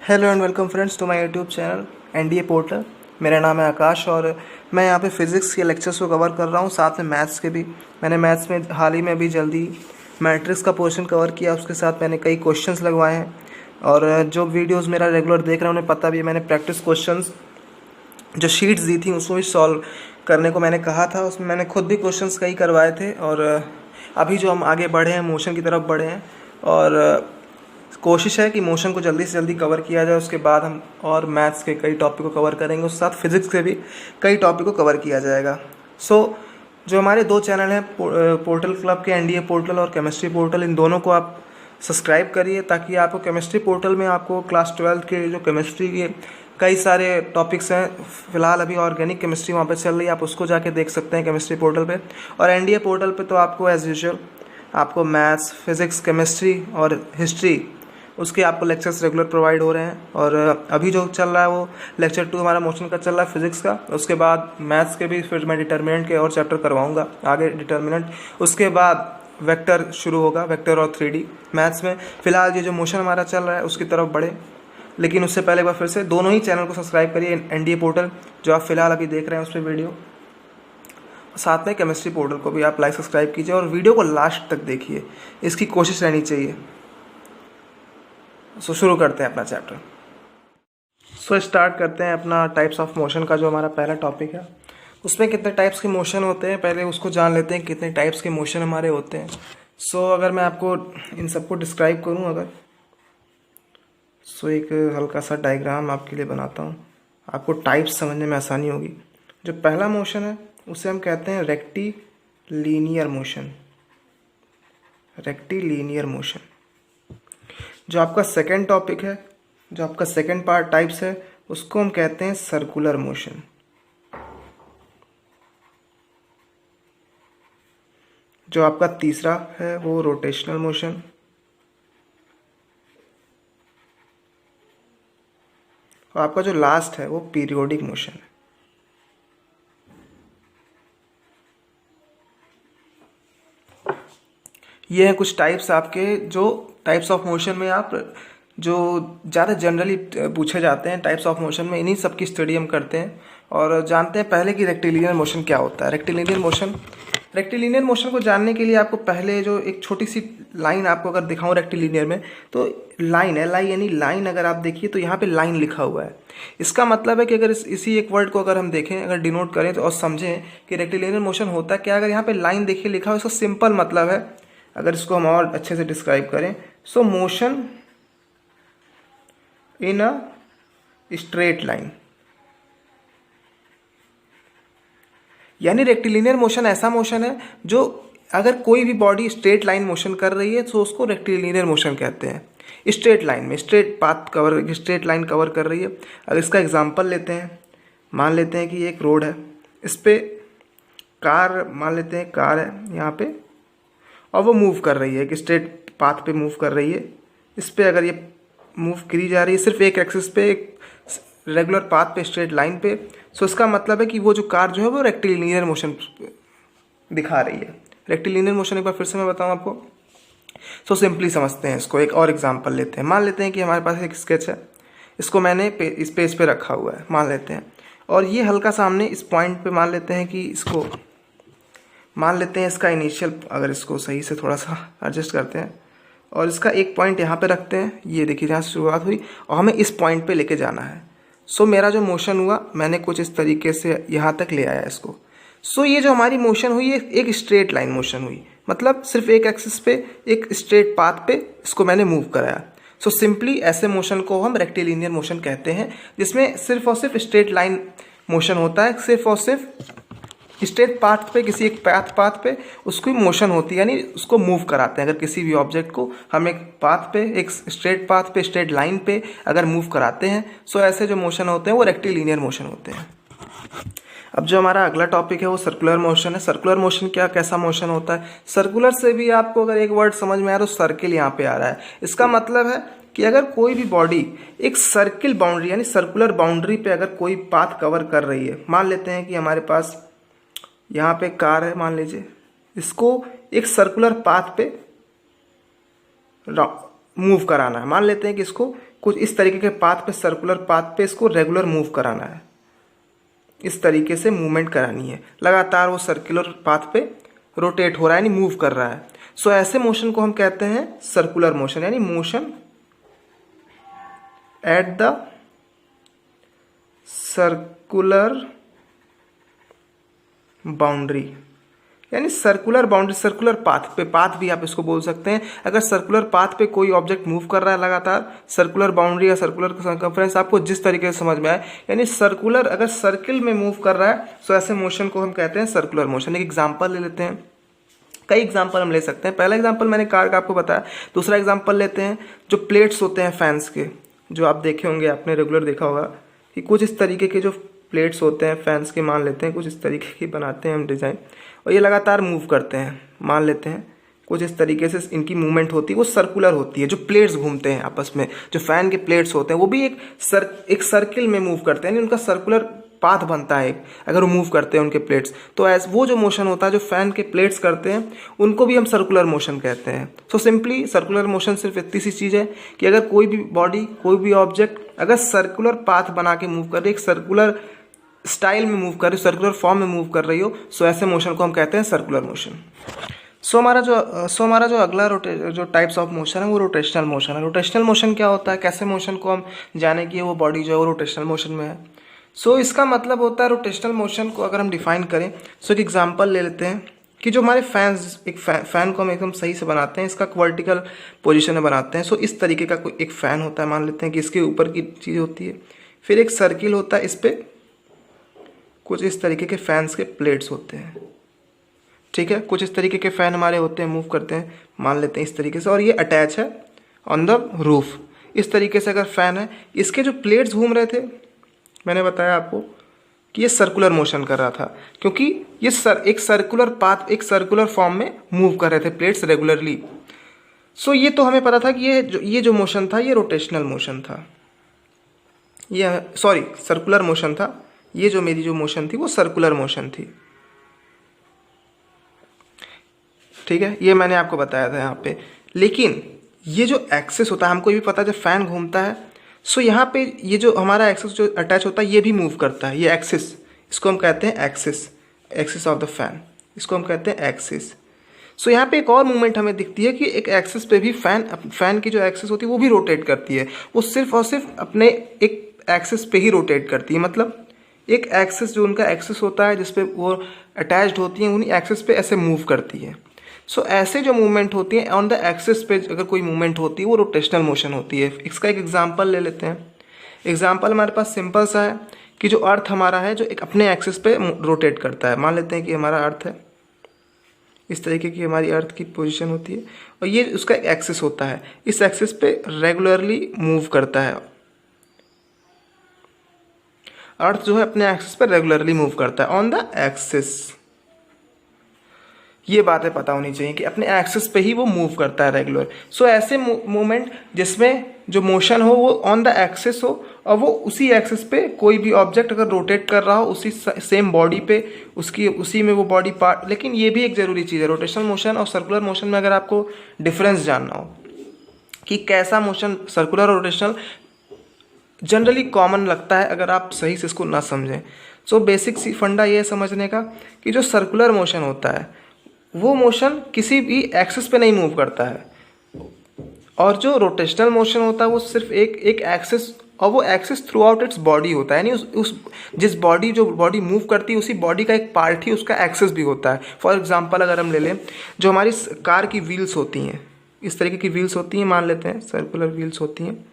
Hello and welcome friends to my YouTube channel NDA portal. मेरा नाम है आकाश और मैं यहाँ पे फिज़िक्स के लेक्चर्स को कवर कर रहा हूँ, साथ में मैथ्स के भी। मैंने मैथ्स में हाल ही में अभी जल्दी मैट्रिक्स का पोर्शन कवर किया, उसके साथ मैंने कई क्वेश्चंस लगवाए हैं। और जो वीडियोज़ मेरा रेगुलर देख रहे हैं उन्हें पता भी है, मैंने प्रैक्टिस क्वेश्चंस जो शीट्स दी थी उसको भी सॉल्व करने को मैंने कहा था। उसमें मैंने खुद भी क्वेश्चंस कई करवाए थे। और अभी जो हम आगे बढ़े हैं, मोशन की तरफ बढ़े हैं और कोशिश है कि मोशन को जल्दी से जल्दी कवर किया जाए। उसके बाद हम और मैथ्स के कई टॉपिक को कवर करेंगे, उसके साथ फिज़िक्स के भी कई टॉपिक को कवर किया जाएगा। जो हमारे दो चैनल हैं पोर्टल क्लब के, एनडीए पोर्टल और केमिस्ट्री पोर्टल, इन दोनों को आप सब्सक्राइब करिए ताकि आपको केमिस्ट्री पोर्टल में आपको क्लास 12 के जो केमिस्ट्री के कई सारे टॉपिक्स हैं, फ़िलहाल अभी ऑर्गेनिक केमिस्ट्री वहाँ पे चल रही है, आप उसको जाके देख सकते हैं केमिस्ट्री पोर्टल पे। और एनडीए पोर्टल पे तो आपको एज़ यूजुअल आपको मैथ्स, फिज़िक्स, केमिस्ट्री और हिस्ट्री उसके आपको लेक्चर्स रेगुलर प्रोवाइड हो रहे हैं। और अभी जो चल रहा है वो लेक्चर 2 हमारा मोशन का चल रहा है, फिज़िक्स का। उसके बाद मैथ्स के भी फिर मैं डिटर्मिनेंट के और चैप्टर करवाऊंगा आगे, डिटर्मिनेंट। उसके बाद वेक्टर शुरू होगा, वेक्टर और 3D मैथ्स में। फ़िलहाल ये जो मोशन हमारा चल रहा है उसकी तरफ बढ़े, लेकिन उससे पहले एक बार फिर से दोनों ही चैनल को सब्सक्राइब करिए, एनडीए पोर्टल जो आप फ़िलहाल अभी देख रहे हैं उस पर वीडियो, साथ में केमिस्ट्री पोर्टल को भी आप लाइक सब्सक्राइब कीजिए और वीडियो को लास्ट तक देखिए, इसकी कोशिश रहनी चाहिए। शुरू करते हैं अपना चैप्टर। स्टार्ट करते हैं अपना टाइप्स ऑफ मोशन का, जो हमारा पहला टॉपिक है। उसमें कितने टाइप्स के मोशन होते हैं पहले उसको जान लेते हैं, कितने टाइप्स के मोशन हमारे होते हैं। अगर मैं आपको इन सबको डिस्क्राइब करूं अगर, एक हल्का सा डायग्राम आपके लिए बनाता हूं, आपको टाइप्स समझने में आसानी होगी। जो पहला मोशन है उसे हम कहते हैं रेक्टिलिनियर मोशन। Rectilinear motion. जो आपका सेकंड टॉपिक है, जो आपका सेकंड पार्ट टाइप्स है, उसको हम कहते हैं सर्कुलर मोशन। जो आपका तीसरा है वो रोटेशनल मोशन। और आपका जो लास्ट है वो पीरियोडिक मोशन है। ये हैं कुछ टाइप्स आपके, जो टाइप्स ऑफ मोशन में आप जो ज़्यादा जनरली पूछे जाते हैं टाइप्स ऑफ मोशन में, इन्हीं सब की स्टडी हम करते हैं और जानते हैं पहले कि रेक्टिलिनियर मोशन क्या होता है। रेक्टिलिनियर मोशन को जानने के लिए आपको पहले जो एक छोटी सी लाइन आपको अगर दिखाऊं रेक्टिलिनियर में, तो लाइन है, यानी लाइन अगर आप देखिए तो यहाँ पे लाइन लिखा हुआ है। इसका मतलब है कि अगर इसी एक वर्ड को अगर हम देखें, अगर डिनोट करें तो और समझें कि रेक्टिलिनियर मोशन होता क्या, अगर यहाँ पे लाइन देखिए लिखा हुआ, इसका सिंपल मतलब है, अगर इसको हम और अच्छे से डिस्क्राइब करें, motion in a straight line. यानी रेक्टिलिनियर मोशन ऐसा मोशन है जो अगर कोई भी बॉडी स्ट्रेट लाइन मोशन कर रही है तो उसको रेक्टिलिनियर मोशन कहते हैं। स्ट्रेट लाइन में स्ट्रेट लाइन कवर कर रही है। अगर इसका एग्जांपल लेते हैं, मान लेते हैं कि एक रोड है, इस पे कार, मान लेते हैं कार है यहाँ पे और वो मूव कर रही है, एक स्ट्रेट पाथ पे मूव कर रही है। इस पे अगर ये मूव करी जा रही है सिर्फ एक एक्सिस पे, एक रेगुलर पाथ पे, स्ट्रेट लाइन पे, इसका मतलब है कि वो जो कार जो है वो रेक्टिलिनियर मोशन दिखा रही है। रेक्टिलिनियर मोशन एक बार फिर से मैं बताऊं आपको, सिंपली समझते हैं इसको। एक और एग्जांपल लेते हैं। मान लेते हैं कि हमारे पास एक स्केच है, इसको मैंने इस पेज पे रखा हुआ है मान लेते हैं, और ये हल्का सा हमने इस पॉइंट पे मान लेते हैं कि इसको मान लेते हैं इसका इनिशियल, अगर इसको सही से थोड़ा सा एडजस्ट करते हैं और इसका एक पॉइंट यहाँ पे रखते हैं, ये देखिए जहाँ से शुरुआत हुई और हमें इस पॉइंट पे लेके जाना है। मेरा जो मोशन हुआ, मैंने कुछ इस तरीके से यहाँ तक ले आया इसको। ये जो हमारी मोशन हुई है एक स्ट्रेट लाइन मोशन हुई, मतलब सिर्फ एक एक्सिस पे, एक स्ट्रेट पाथ पे इसको मैंने मूव कराया। सिंपली ऐसे मोशन को हम रेक्टिलिनियर मोशन कहते हैं, जिसमें सिर्फ और सिर्फ स्ट्रेट लाइन मोशन होता है, सिर्फ और सिर्फ स्ट्रेट पाथ पे, किसी एक पाथ पे उसकी मोशन होती है, यानी उसको मूव कराते हैं। अगर किसी भी ऑब्जेक्ट को हम एक पाथ पे, एक स्ट्रेट पाथ पे, स्ट्रेट लाइन पे अगर मूव कराते हैं, ऐसे जो मोशन होते हैं वो रेक्टिलिनियर मोशन होते हैं। अब जो हमारा अगला टॉपिक है वो सर्कुलर मोशन है। सर्कुलर मोशन कैसा मोशन होता है? सर्कुलर से भी आपको अगर एक वर्ड समझ में आ रहा है तो सर्किल यहाँ पे आ रहा है। इसका मतलब है कि अगर कोई भी बॉडी एक सर्किल बाउंड्री यानी सर्कुलर बाउंड्री पे अगर कोई पाथ कवर कर रही है, मान लेते हैं कि हमारे पास यहाँ पे कार है, मान लीजिए, इसको एक सर्कुलर पाथ पे मूव कराना है। मान लेते हैं कि इसको कुछ इस तरीके के पाथ पे, सर्कुलर पाथ पे इसको रेगुलर मूव कराना है, इस तरीके से मूवमेंट करानी है, लगातार वो सर्कुलर पाथ पे रोटेट हो रहा है यानी मूव कर रहा है। सो ऐसे मोशन को हम कहते हैं सर्कुलर मोशन, यानी motion at the circular boundary, यानी सर्कुलर बाउंड्री, सर्कुलर पाथ पे, पाथ भी आप इसको बोल सकते हैं। अगर सर्कुलर पाथ पे कोई ऑब्जेक्ट मूव कर रहा है लगातार, सर्कुलर बाउंड्री या सर्कुलर सर्कमफ्रेंस आपको जिस तरीके से समझ में आए, यानी सर्कुलर अगर सर्किल में मूव कर रहा है तो ऐसे मोशन को हम कहते हैं सर्कुलर मोशन। एक एग्जांपल ले लेते हैं, कई एग्जांपल हम ले सकते हैं। पहला एग्जांपल मैंने कार का आपको बताया, दूसरा एग्जांपल लेते हैं जो प्लेट्स होते हैं फैंस के, जो आप देखे होंगे, आपने रेगुलर देखा होगा कि कुछ इस तरीके के जो प्लेट्स होते हैं फैंस के, मान लेते हैं कुछ इस तरीके की बनाते हैं हम डिज़ाइन, और ये लगातार मूव करते हैं, मान लेते हैं कुछ इस तरीके से इनकी मूवमेंट होती है, वो सर्कुलर होती है। जो प्लेट्स घूमते हैं आपस में, जो फैन के प्लेट्स होते हैं, वो भी एक सर्किल में मूव करते हैं, यानी उनका सर्कुलर पाथ बनता है अगर वो मूव करते हैं उनके प्लेट्स। तो ऐसे वो जो मोशन होता है जो फैन के प्लेट्स करते हैं, उनको भी हम सर्कुलर मोशन कहते हैं। सो सिंपली सर्कुलर मोशन सिर्फ इतनी सी चीज़ है कि अगर कोई भी बॉडी, कोई भी ऑब्जेक्ट अगर सर्कुलर पाथ बना के मूव कर रही है, एक सर्कुलर स्टाइल में मूव कर रही हो, सर्कुलर फॉर्म में मूव कर रही हो, सो ऐसे मोशन को हम कहते हैं सर्कुलर मोशन। सो हमारा जो अगला जो टाइप्स ऑफ मोशन है वो रोटेशनल मोशन है। रोटेशनल मोशन क्या होता है, कैसे मोशन को हम जाने कि वो बॉडी जो है वो रोटेशनल मोशन में है। सो इसका मतलब होता है रोटेशनल मोशन को अगर हम डिफाइन करें, सो एक एग्जांपल ले लेते हैं कि जो हमारे फैंस, एक फैन को हम एकदम सही से बनाते हैं, इसका वर्टिकल पोजीशन में बनाते हैं। सो इस तरीके का कोई एक फैन होता है, मान लेते हैं कि इसके ऊपर की चीज़ होती है, फिर एक सर्किल होता है, इस पर कुछ इस तरीके के फैंस के प्लेट्स होते हैं, ठीक है। कुछ इस तरीके के फैन हमारे होते हैं, मूव करते हैं, मान लेते हैं इस तरीके से, और ये अटैच है ऑन द रूफ। इस तरीके से अगर फैन है, इसके जो प्लेट्स घूम रहे थे, मैंने बताया आपको कि ये सर्कुलर मोशन कर रहा था, क्योंकि ये एक सर्कुलर पाथ, एक सर्कुलर फॉर्म में मूव कर रहे थे प्लेट्स रेगुलरली। सो ये तो हमें पता था कि ये जो मोशन था ये रोटेशनल मोशन था, ये सर्कुलर मोशन था। ये जो मेरी जो मोशन थी वो सर्कुलर मोशन थी, ठीक है, ये मैंने आपको बताया था यहाँ पे। लेकिन ये जो एक्सिस होता है, हमको ये भी पता है जब फैन घूमता है, सो यहाँ पे ये जो हमारा एक्सिस जो अटैच होता है ये भी मूव करता है, ये एक्सिस, इसको हम कहते हैं एक्सिस ऑफ द फैन, इसको हम कहते हैं एक्सिस। सो यहाँ पे एक और मूवमेंट हमें दिखती है कि एक एक्सिस पे भी फैन की जो एक्सिस होती है वो भी रोटेट करती है, वो सिर्फ और सिर्फ अपने एक एक्सिस पे ही रोटेट करती है। मतलब एक एक्सिस जो उनका एक्सिस होता है जिसपे वो अटैच्ड होती हैं, उन्हीं एक्सिस पे ऐसे मूव करती है। सो ऐसे जो मूवमेंट होती है ऑन द एक्सिस पे अगर कोई मूवमेंट होती है वो रोटेशनल मोशन होती है। इसका एक एग्जांपल ले लेते हैं। एग्जांपल हमारे पास सिंपल सा है कि जो अर्थ हमारा है जो एक अपने एक्सिस पे रोटेट करता है। मान लेते हैं कि हमारा अर्थ है, इस तरीके की हमारी अर्थ की पोजीशन होती है और ये उसका एक एक्सिस होता है, इस एक्सिस पे रेगुलरली मूव करता है। अर्थ जो है अपने एक्सिस पे रेगुलरली मूव करता है ऑन द एक्सिस। ये बातें पता होनी चाहिए कि अपने एक्सिस पे ही वो मूव करता है रेगुलर। सो ऐसे मूवमेंट जिसमें जो मोशन हो वो ऑन द एक्सिस हो और वो उसी एक्सिस पे कोई भी ऑब्जेक्ट अगर रोटेट कर रहा हो उसी सेम बॉडी पे, उसी में वो बॉडी पार्ट। लेकिन ये भी एक ज़रूरी चीज़ है, रोटेशनल मोशन और सर्कुलर मोशन में अगर आपको डिफरेंस जानना हो कि कैसा मोशन सर्कुलर और रोटेशनल जनरली कॉमन लगता है अगर आप सही से इसको ना समझें। सो बेसिक सी फंडा ये है समझने का कि जो सर्कुलर मोशन होता है वो मोशन किसी भी एक्सिस पे नहीं मूव करता है, और जो रोटेशनल मोशन होता है वो सिर्फ एक एक्सिस, और वो axis through out its body होता है, यानी उस जिस बॉडी जो बॉडी मूव करती है उसी बॉडी का एक पार्ट ही उसका एक्सिस भी होता है। फॉर एग्जांपल अगर हम ले लें जो हमारी कार की व्हील्स होती हैं, इस तरीके की व्हील्स होती हैं, मान लेते हैं सर्कुलर व्हील्स होती हैं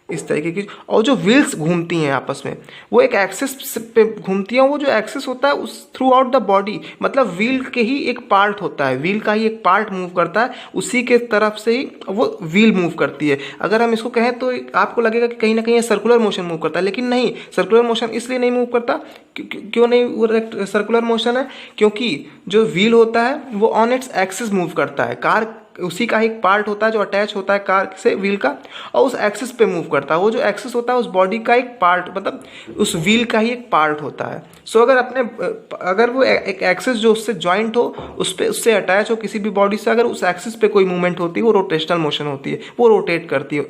इस तरीके की, और जो व्हील्स घूमती हैं आपस में वो एक एक्सिस पे घूमती हैं। वो जो एक्सिस होता है उस थ्रू आउट द बॉडी, मतलब व्हील के ही एक पार्ट होता है, व्हील का ही एक पार्ट मूव करता है, उसी के तरफ से ही वो व्हील मूव करती है। अगर हम इसको कहें तो आपको लगेगा कि कहीं ना कहीं सर्कुलर मोशन मूव करता है, लेकिन नहीं, सर्कुलर मोशन इसलिए नहीं मूव करता। क्यों नहीं वो सर्कुलर मोशन है? क्योंकि जो व्हील होता है वो ऑन इट्स एक्सिस मूव करता है, कार उसी का एक पार्ट होता है जो अटैच होता है कार से व्हील का, और उस एक्सिस पे मूव करता है। वो जो एक्सिस होता है उस बॉडी का एक पार्ट, मतलब उस व्हील का ही एक पार्ट होता है। सो अगर वो एक एक्सिस जो उससे जॉइंट हो, उससे अटैच हो किसी भी बॉडी से, अगर उस एक्सिस पे कोई मूवमेंट होती है वो रोटेशनल मोशन होती है, वो रोटेट करती है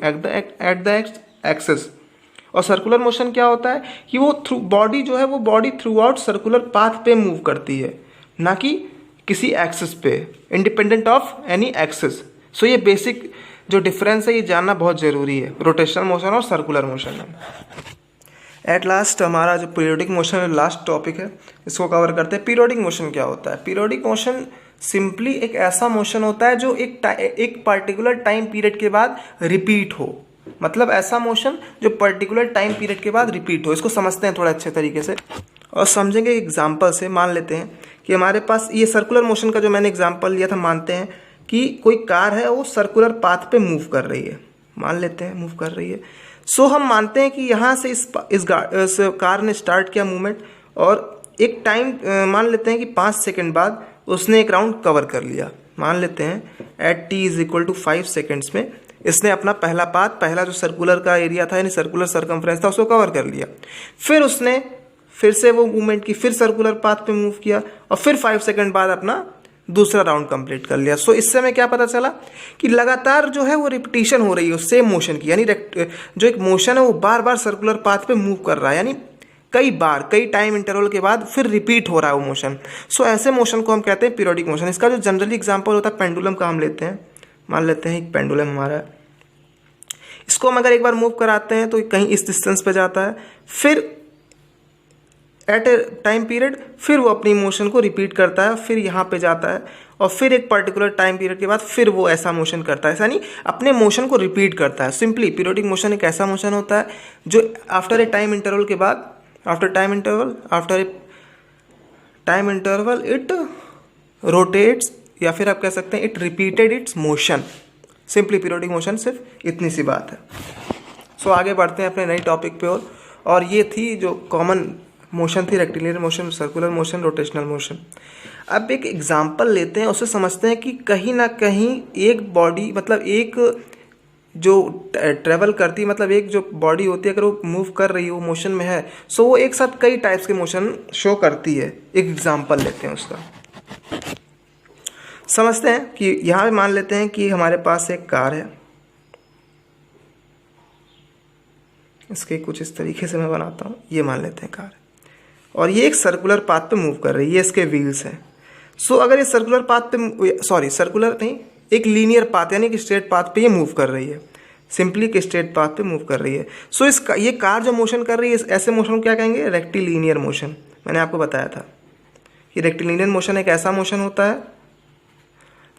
एक्सिस। और सर्कुलर मोशन क्या होता है कि वो थ्रू बॉडी जो है वो body through out circular path पे मूव करती है, ना कि किसी एक्सिस पे, इंडिपेंडेंट ऑफ एनी एक्सिस। सो ये बेसिक जो डिफरेंस है ये जानना बहुत ज़रूरी है रोटेशनल मोशन और सर्कुलर मोशन में। एट लास्ट हमारा जो पीरियोडिक मोशन है लास्ट टॉपिक है, इसको कवर करते हैं। पीरियोडिक मोशन क्या होता है? पीरियोडिक मोशन सिंपली एक ऐसा मोशन होता है जो एक पर्टिकुलर टाइम पीरियड के बाद रिपीट हो। मतलब ऐसा मोशन जो पर्टिकुलर टाइम पीरियड के बाद रिपीट हो। इसको समझते हैं थोड़ा अच्छे तरीके से और समझेंगे एग्जाम्पल से। मान लेते हैं कि हमारे पास ये सर्कुलर मोशन का जो मैंने एग्जाम्पल लिया था, मानते हैं कि कोई कार है वो सर्कुलर पाथ पे मूव कर रही है, मान लेते हैं मूव कर रही है। सो हम मानते हैं कि यहाँ से इस कार ने स्टार्ट किया मूवमेंट और एक टाइम मान लेते हैं कि 5 सेकंड बाद उसने एक राउंड कवर कर लिया। मान लेते हैं एट t = 5 सेकेंड्स में इसने अपना पहला पाथ, पहला जो सर्कुलर का एरिया था यानी सर्कुलर सरकमफ्रेंस था, उसको कवर कर लिया। फिर उसने फिर से वो मूवमेंट की, फिर सर्कुलर पाथ पे मूव किया और फिर 5 सेकंड बाद अपना दूसरा राउंड कंप्लीट कर लिया। सो इससे हमें क्या पता चला कि लगातार जो है वो रिपीटिशन हो रही है सेम मोशन की, यानी जो एक मोशन है वो बार बार सर्कुलर पाथ पे मूव कर रहा है, यानी कई बार कई टाइम इंटरवल के बाद फिर रिपीट हो रहा है वो मोशन। सो ऐसे मोशन को हम कहते हैं पीरियोडिक मोशन। इसका जो जनरली एग्जांपल होता है पेंडुलम का हम लेते हैं। मान लेते हैं एक पेंडुलम हमारा है, इसको हम अगर एक बार मूव कराते हैं तो कहीं इस डिस्टेंस पे जाता है, फिर एट ए टाइम पीरियड फिर वो अपनी मोशन को रिपीट करता है, फिर यहाँ पे जाता है और फिर एक पर्टिकुलर टाइम पीरियड के बाद फिर वो ऐसा मोशन करता है, यानी अपने मोशन को रिपीट करता है। सिंपली पीरियोडिक मोशन एक ऐसा मोशन होता है जो आफ्टर ए टाइम इंटरवल के बाद, after a time interval it rotates, या फिर आप कह सकते हैं it repeated it's motion. Simply periodic motion सिर्फ इतनी सी बात है। सो आगे बढ़ते हैं अपने नई टॉपिक पे और ये थी जो कॉमन मोशन थी, rectilinear motion, circular motion, rotational motion. अब एक एग्जांपल लेते हैं, उससे समझते हैं कि कहीं ना कहीं एक बॉडी, मतलब एक जो ट्रेवल करती, मतलब एक जो बॉडी होती है अगर वो मूव कर रही है, वो मोशन में है, सो वो एक साथ कई टाइप्स के मोशन शो करती है। एक एग्जांपल लेते हैं उसका, समझते हैं कि यहाँ पे मान लेते हैं कि हमारे पास एक कार है। इसके कुछ इस तरीके से मैं बनाता हूँ, ये मान लेते हैं कार है और ये एक सर्कुलर पाथ पे मूव कर रही है, ये इसके व्हील्स हैं। सो अगर ये सर्कुलर पाथ पे, सॉरी सर्कुलर नहीं, एक लीनियर पाथ यानी कि स्ट्रेट पाथ पे ये मूव कर रही है, सिंपली एक स्ट्रेट पाथ पे मूव कर रही है। सो ये कार जो मोशन कर रही है, ऐसे मोशन को क्या कहेंगे? Rectilinear motion. मैंने आपको बताया था कि रेक्टिलिनियर मोशन एक ऐसा मोशन होता है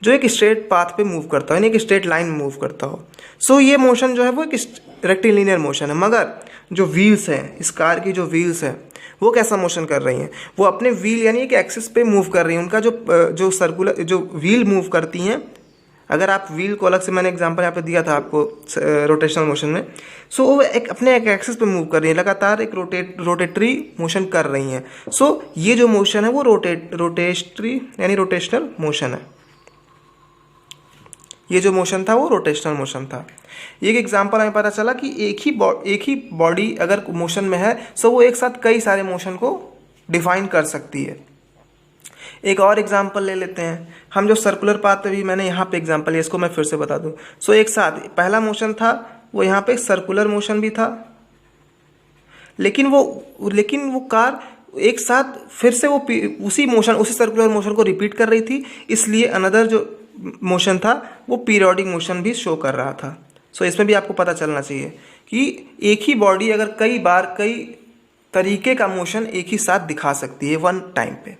जो एक स्ट्रेट पाथ पे मूव करता हो, यानी एक स्ट्रेट लाइन में मूव करता हो। सो ये मोशन जो है वो एक रेक्टिलिनियर मोशन है। मगर जो व्हील्स हैं, इस कार की जो व्हील्स हैं, वो कैसा मोशन कर रही हैं? वो अपने व्हील यानी एक एक्सिस पे मूव कर रही हैं। उनका जो सर्कुलर जो व्हील मूव करती हैं, अगर आप व्हील को अलग से, मैंने एग्जांपल यहाँ पे दिया था आपको रोटेशनल मोशन में, सो वो अपने एक एक्सिस पे मूव कर रही है, लगातार एक रोटेटरी मोशन कर रही हैं। सो ये जो मोशन है वो रोटेटरी यानी रोटेशनल मोशन है। ये जो मोशन था वो रोटेशनल मोशन था। एक एग्जांपल हमें पता चला कि एक ही बॉडी अगर मोशन में है, सो वो एक साथ कई सारे मोशन को डिफाइन कर सकती है। एक और एग्जांपल ले लेते हैं हम, जो सर्कुलर पाथ पे भी मैंने यहाँ पे एग्जांपल है, इसको मैं फिर से बता दूं। सो एक साथ पहला मोशन था वो यहाँ पे सर्कुलर मोशन भी था, लेकिन वो कार एक साथ फिर से वो उसी सर्कुलर मोशन को रिपीट कर रही थी, इसलिए अनदर जो मोशन था वो पीरियोडिक मोशन भी शो कर रहा था। सो इसमें भी आपको पता चलना चाहिए कि एक ही बॉडी अगर कई बार कई तरीके का मोशन एक ही साथ दिखा सकती है वन टाइम पे।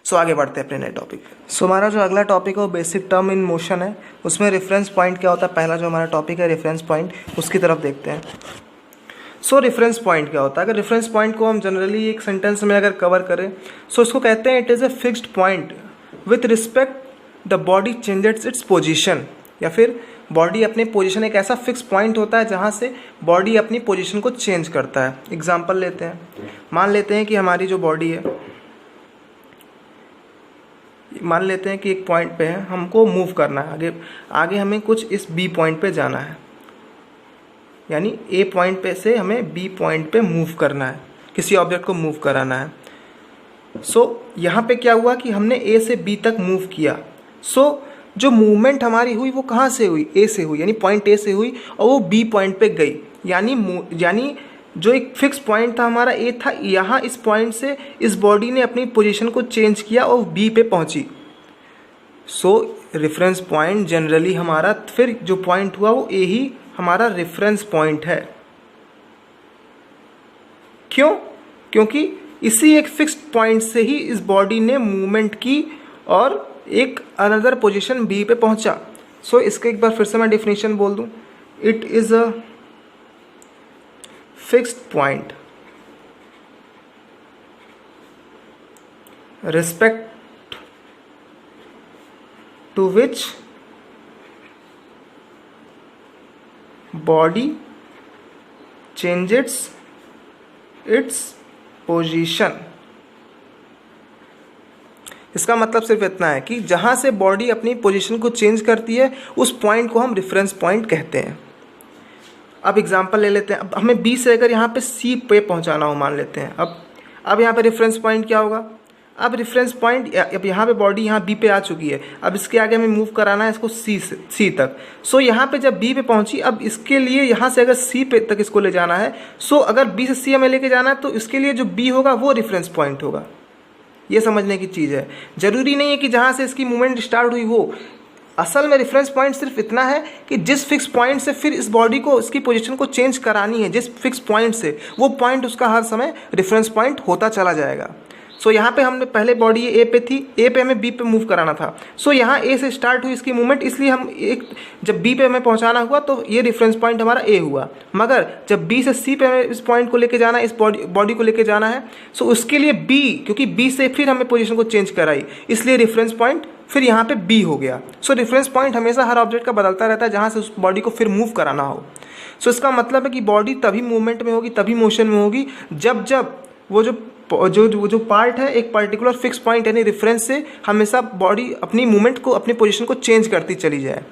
सो आगे बढ़ते हैं अपने नए टॉपिक पे। सो हमारा जो अगला टॉपिक है वो बेसिक टर्म इन मोशन है। उसमें रेफरेंस पॉइंट क्या होता है? पहला जो हमारा टॉपिक है रेफरेंस पॉइंट, उसकी तरफ देखते हैं। सो रेफरेंस पॉइंट क्या होता है? अगर रेफरेंस पॉइंट को हम जनरली एक सेंटेंस में अगर कवर करें, सो इसको कहते हैं it is a fixed point with respect the body changes its position, या फिर बॉडी अपनी पोजीशन, एक ऐसा फिक्स पॉइंट होता है जहाँ से बॉडी अपनी पोजीशन को चेंज करता है। एग्जांपल लेते हैं, मान लेते हैं कि हमारी जो बॉडी है, मान लेते हैं कि एक पॉइंट पे है, हमको मूव करना है आगे हमें कुछ इस बी पॉइंट पे जाना है, यानी ए पॉइंट पे से हमें बी पॉइंट पे मूव करना है, किसी ऑब्जेक्ट को मूव कराना है। सो यहाँ पे क्या हुआ कि हमने ए से बी तक मूव किया। सो जो मूवमेंट हमारी हुई वो कहाँ से हुई? ए से हुई, यानी पॉइंट ए से हुई और वो बी पॉइंट पे गई। यानी जो एक फिक्स पॉइंट था हमारा ए था, यहाँ इस पॉइंट से इस बॉडी ने अपनी पोजीशन को चेंज किया और बी पे पहुंची। सो रेफरेंस पॉइंट जनरली हमारा फिर जो पॉइंट हुआ वो ए ही हमारा रेफरेंस पॉइंट है। क्यों? क्योंकि इसी एक फिक्स्ड पॉइंट से ही इस बॉडी ने मूवमेंट की और एक अनदर पोजीशन बी पे पहुंचा। सो इसके एक बार फिर से मैं डेफिनेशन बोल दूं, it is a fixed point respect to which body changes its position. इसका मतलब सिर्फ इतना है कि जहां से बॉडी अपनी पोजीशन को चेंज करती है उस पॉइंट को हम रेफरेंस पॉइंट कहते हैं। अब एग्जांपल ले लेते हैं। अब हमें बी से अगर यहाँ पे सी पे पहुँचाना हो मान लेते हैं। अब यहाँ पे रेफरेंस पॉइंट क्या होगा? अब रेफरेंस पॉइंट, अब यहाँ पे बॉडी यहाँ बी पे आ चुकी है, अब इसके आगे हमें मूव कराना है इसको सी तक। सो यहाँ पे जब बी पे पहुँची, अब इसके लिए यहाँ से अगर सी पे तक इसको ले जाना है, सो अगर बी से सी हमें लेके जाना है तो इसके लिए जो बी होगा वो रेफरेंस पॉइंट होगा। ये समझने की चीज़ है। जरूरी नहीं है कि जहाँ से इसकी मूवमेंट स्टार्ट हुई वो, असल में रेफरेंस पॉइंट सिर्फ इतना है कि जिस फिक्स पॉइंट से फिर इस बॉडी को इसकी पोजीशन को चेंज करानी है, जिस फिक्स पॉइंट से, वो पॉइंट उसका हर समय रेफरेंस पॉइंट होता चला जाएगा। सो यहाँ पे हमने पहले बॉडी ए पे थी, ए पे हमें बी पे मूव कराना था। सो यहाँ ए से स्टार्ट हुई इसकी मूवमेंट, इसलिए हम एक जब बी पे हमें पहुँचाना हुआ तो ये रेफरेंस पॉइंट हमारा ए हुआ। मगर जब बी से सी पे हमें इस पॉइंट को लेके जाना है, इस बॉडी को लेके जाना है, सो उसके लिए बी, क्योंकि बी से फिर हमें पोजीशन को चेंज कराई, इसलिए रेफरेंस पॉइंट फिर यहाँ पे बी हो गया। सो रेफरेंस पॉइंट हमेशा हर ऑब्जेक्ट का बदलता रहता है जहाँ से उस बॉडी को फिर मूव कराना हो। सो इसका मतलब है कि बॉडी तभी मूवमेंट में होगी, तभी मोशन में होगी जब वो जो पार्ट है एक पर्टिकुलर फिक्स पॉइंट यानी रेफरेंस से हमेशा बॉडी अपनी मूवमेंट को, अपनी पोजीशन को चेंज करती चली जाए।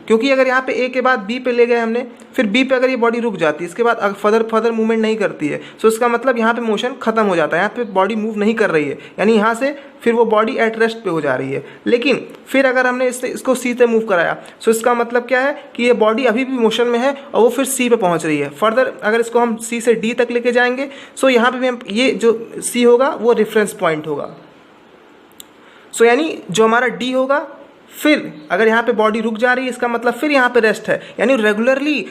क्योंकि अगर यहाँ पे ए के बाद बी पे ले गए हमने, फिर बी पे अगर ये बॉडी रुक जाती है, इसके बाद फर्दर मूवमेंट नहीं करती है, सो इसका मतलब यहाँ पे मोशन खत्म हो जाता है, यहाँ पे बॉडी मूव नहीं कर रही है, यानी यहाँ से फिर वो बॉडी एट रेस्ट पे हो जा रही है। लेकिन फिर अगर हमने इसको सी पे मूव कराया, सो इसका मतलब क्या है कि ये बॉडी अभी भी मोशन में है और वो फिर सी पे पहुँच रही है। फर्दर अगर इसको हम सी से डी तक लेके जाएंगे, सो यहाँ पे भी हम ये जो सी होगा वो रेफरेंस पॉइंट होगा। सो यानी जो हमारा डी होगा, फिर अगर यहाँ पे बॉडी रुक जा रही है इसका मतलब फिर यहाँ पे रेस्ट है, यानी रेगुलरली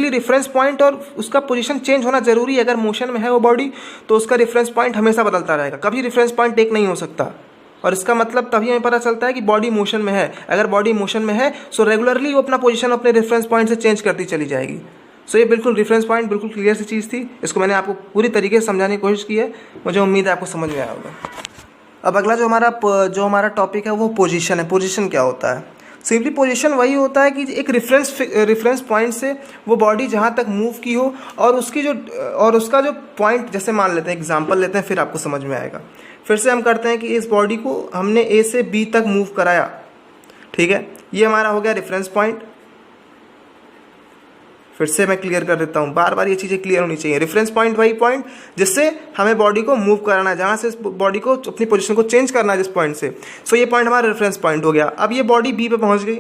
रेफरेंस पॉइंट और उसका पोजीशन चेंज होना जरूरी है। अगर मोशन में है वो बॉडी तो उसका रेफरेंस पॉइंट हमेशा बदलता रहेगा, कभी रेफरेंस पॉइंट एक नहीं हो सकता। और इसका मतलब तभी हमें पता चलता है कि बॉडी मोशन में है। अगर बॉडी मोशन में है सो रेगुलरली वो अपना पोजीशन अपने रेफरेंस पॉइंट से चेंज करती चली जाएगी। सो ये बिल्कुल रेफरेंस पॉइंट बिल्कुल क्लियर सी चीज़ थी। इसको मैंने आपको पूरी तरीके से समझाने की कोशिश की है, मुझे उम्मीद है आपको समझ में आया होगा। अब अगला जो हमारा टॉपिक है वो पोजीशन है। पोजीशन क्या होता है? सिंपली पोजीशन वही होता है कि एक रेफरेंस पॉइंट से वो बॉडी जहाँ तक मूव की हो और उसका जो पॉइंट, जैसे मान लेते हैं एग्जांपल लेते हैं, फिर आपको समझ में आएगा। फिर से हम करते हैं कि इस बॉडी को हमने ए से बी तक मूव कराया, ठीक है, ये हमारा हो गया रेफरेंस पॉइंट। फिर से मैं क्लियर कर देता हूँ, बार बार ये चीज़ें क्लियर होनी चाहिए। रेफरेंस पॉइंट वही पॉइंट जिससे हमें बॉडी को मूव कराना है, जहाँ से बॉडी को अपनी पोजीशन को चेंज करना है जिस पॉइंट से। सो ये पॉइंट हमारा रेफरेंस पॉइंट हो गया। अब ये बॉडी बी पे पहुँच गई।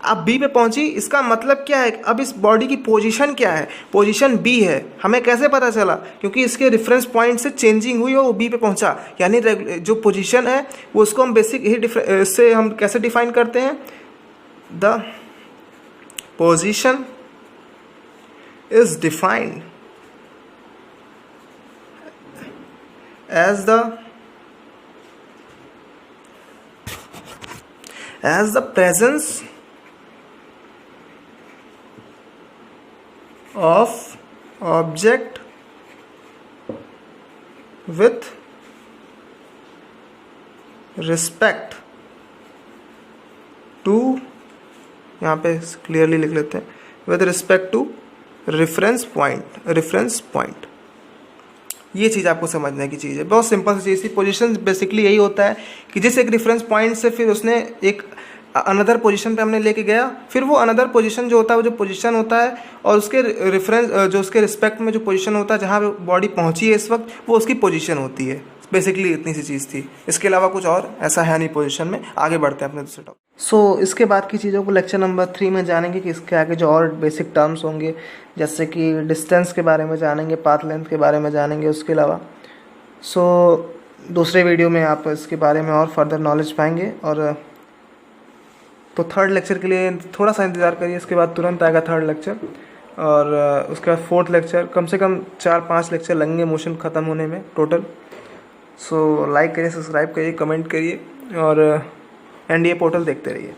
अब बी पे पहुँची, इसका मतलब क्या है? अब इस बॉडी की पोजीशन क्या है? पोजीशन बी है। हमें कैसे पता चला? क्योंकि इसके रेफरेंस पॉइंट से चेंजिंग हुई और वो बी पे पहुँचा, यानी जो पोजीशन है वो उसको हम बेसिक ही से हम कैसे डिफाइन करते हैं? The position is defined as the presence of object with respect to, यहाँ पे क्लियरली लिख लेते हैं, with respect to reference point. ये चीज़ आपको समझने की चीज़ है, बहुत सिंपल सी चीज़ थी। पोजीशन बेसिकली यही होता है कि जिस एक रेफरेंस पॉइंट से फिर उसने एक अनदर पोजीशन पे हमने लेके गया, फिर वो अनदर पोजीशन जो होता है वो जो पोजीशन होता है और उसके रेफरेंस जो उसके रिस्पेक्ट में जो पोजीशन होता है जहाँ पे बॉडी पहुँची है इस वक्त, वो उसकी पोजीशन होती है। बेसिकली इतनी सी चीज़ थी, इसके अलावा कुछ और ऐसा है नहीं पोजीशन में। आगे बढ़ते हैं अपने दूसरे टॉपिक। सो इसके बाद की चीज़ों को लेक्चर नंबर 3 में जानेंगे कि इसके आगे जो और बेसिक टर्म्स होंगे, जैसे कि डिस्टेंस के बारे में जानेंगे, पाथ लेंथ के बारे में जानेंगे। उसके अलावा दूसरे वीडियो में आप इसके बारे में और फर्दर नॉलेज पाएंगे। और तो थर्ड लेक्चर के लिए थोड़ा सा इंतज़ार करिए, इसके बाद तुरंत आएगा थर्ड लेक्चर। और उसके बाद फोर्थ लेक्चर, कम से कम 4-5 लेक्चर लगेंगे मोशन ख़त्म होने में टोटल। सो लाइक करिए, सब्सक्राइब करिए, कमेंट करिए और NDA पोर्टल देखते रहिए।